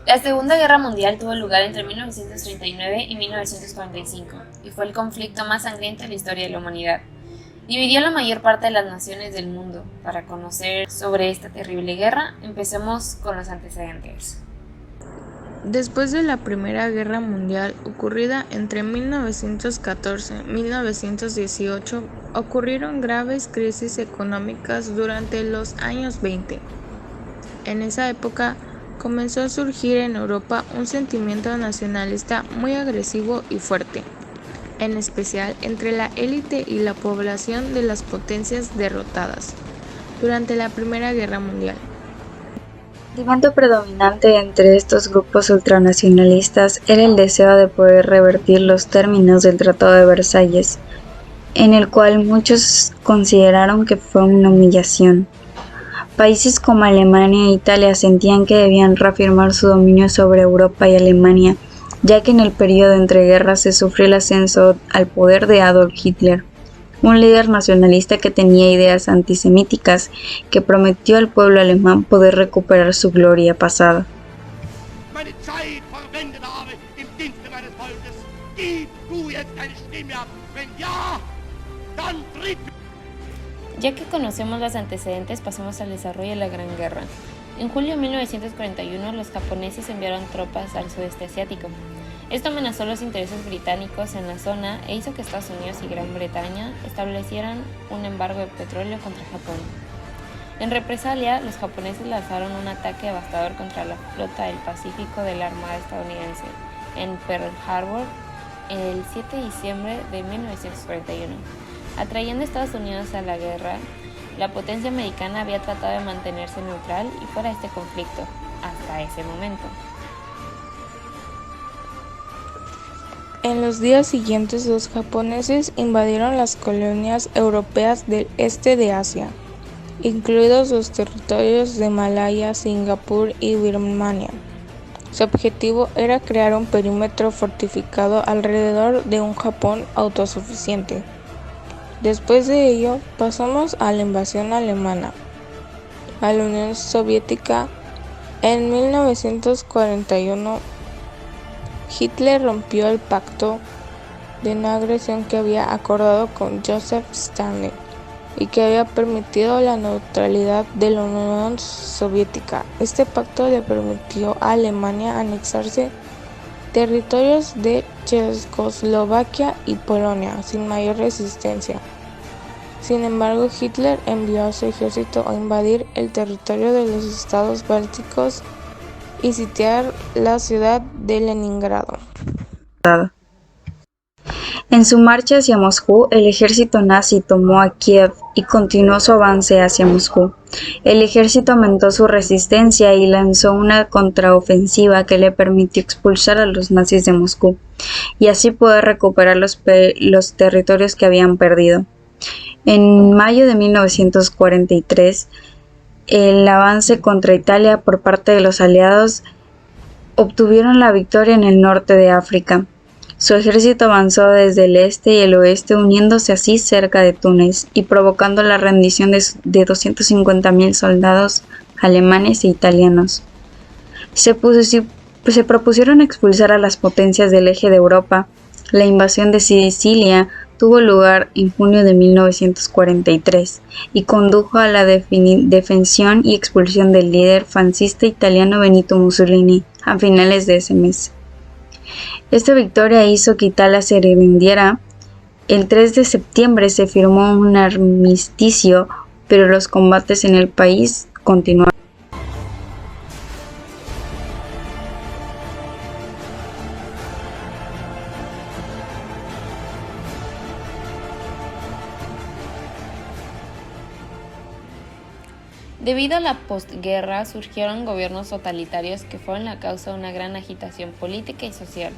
La Segunda Guerra Mundial tuvo lugar entre 1939 y 1945 y fue el conflicto más sangriento en la historia de la humanidad. Dividió la mayor parte de las naciones del mundo. Para conocer sobre esta terrible guerra, empecemos con los antecedentes. Después de la Primera Guerra Mundial, ocurrida entre 1914 y 1918, ocurrieron graves crisis económicas durante los años 20. En esa época, comenzó a surgir en Europa un sentimiento nacionalista muy agresivo y fuerte, en especial entre la élite y la población de las potencias derrotadas durante la Primera Guerra Mundial. El sentimiento predominante entre estos grupos ultranacionalistas era el deseo de poder revertir los términos del Tratado de Versalles, en el cual muchos consideraron que fue una humillación. Países como Alemania e Italia sentían que debían reafirmar su dominio sobre Europa y Alemania, ya que en el periodo entre guerras se sufrió el ascenso al poder de Adolf Hitler, un líder nacionalista que tenía ideas antisemíticas que prometió al pueblo alemán poder recuperar su gloria pasada. Ya que conocemos los antecedentes, pasemos al desarrollo de la Gran Guerra. En julio de 1941, los japoneses enviaron tropas al sudeste asiático. Esto amenazó los intereses británicos en la zona e hizo que Estados Unidos y Gran Bretaña establecieran un embargo de petróleo contra Japón. En represalia, los japoneses lanzaron un ataque devastador contra la flota del Pacífico de la Armada estadounidense en Pearl Harbor el 7 de diciembre de 1941. Atrayendo a Estados Unidos a la guerra, la potencia americana había tratado de mantenerse neutral y fuera de este conflicto, hasta ese momento. En los días siguientes, los japoneses invadieron las colonias europeas del este de Asia, incluidos los territorios de Malaya, Singapur y Birmania. Su objetivo era crear un perímetro fortificado alrededor de un Japón autosuficiente. Después de ello, pasamos a la invasión alemana a la Unión Soviética. En 1941, Hitler rompió el pacto de no agresión que había acordado con Joseph Stalin y que había permitido la neutralidad de la Unión Soviética. Este pacto le permitió a Alemania anexarse territorios de Checoslovaquia y Polonia sin mayor resistencia. Sin embargo, Hitler envió a su ejército a invadir el territorio de los estados bálticos y sitiar la ciudad de Leningrado. En su marcha hacia Moscú, el ejército nazi tomó a Kiev y continuó su avance hacia Moscú. El ejército aumentó su resistencia y lanzó una contraofensiva que le permitió expulsar a los nazis de Moscú y así poder recuperar los territorios que habían perdido. En mayo de 1943, el avance contra Italia por parte de los aliados obtuvieron la victoria en el norte de África. Su ejército avanzó desde el este y el oeste, uniéndose así cerca de Túnez y provocando la rendición de 250.000 soldados alemanes e italianos. Se propusieron expulsar a las potencias del eje de Europa. La invasión de Sicilia tuvo lugar en junio de 1943 y condujo a la defensión y expulsión del líder fascista italiano Benito Mussolini a finales de ese mes. Esta victoria hizo que Italia se rindiera. El 3 de septiembre se firmó un armisticio, pero los combates en el país continuaron. Debido a la postguerra, surgieron gobiernos totalitarios que fueron la causa de una gran agitación política y social.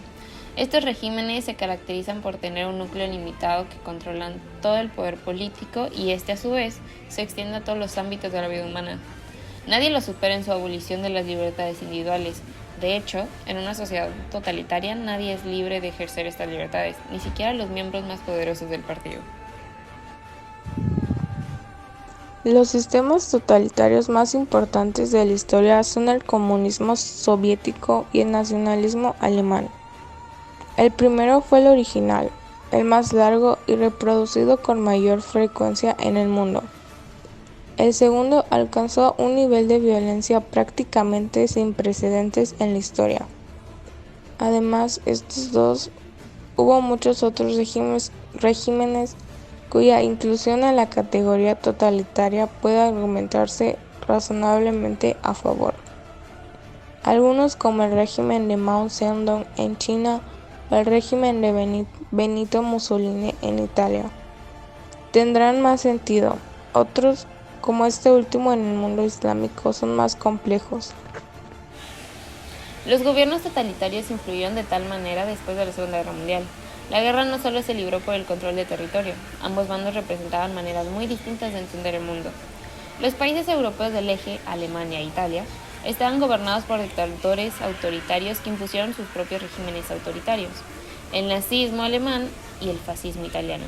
Estos regímenes se caracterizan por tener un núcleo limitado que controlan todo el poder político y este a su vez se extiende a todos los ámbitos de la vida humana. Nadie lo supera en su abolición de las libertades individuales. De hecho, en una sociedad totalitaria nadie es libre de ejercer estas libertades, ni siquiera los miembros más poderosos del partido. Los sistemas totalitarios más importantes de la historia son el comunismo soviético y el nacionalismo alemán. El primero fue el original, el más largo y reproducido con mayor frecuencia en el mundo. El segundo alcanzó un nivel de violencia prácticamente sin precedentes en la historia. Además, estos dos, hubo muchos otros regímenes cuya inclusión en la categoría totalitaria puede argumentarse razonablemente a favor. Algunos, como el régimen de Mao Zedong en China o el régimen de Benito Mussolini en Italia, tendrán más sentido. Otros, como este último en el mundo islámico, son más complejos. Los gobiernos totalitarios influyeron de tal manera después de la Segunda Guerra Mundial. La guerra no solo se libró por el control de territorio, ambos bandos representaban maneras muy distintas de entender el mundo. Los países europeos del eje, Alemania e Italia, estaban gobernados por dictadores autoritarios que impusieron sus propios regímenes autoritarios, el nazismo alemán y el fascismo italiano.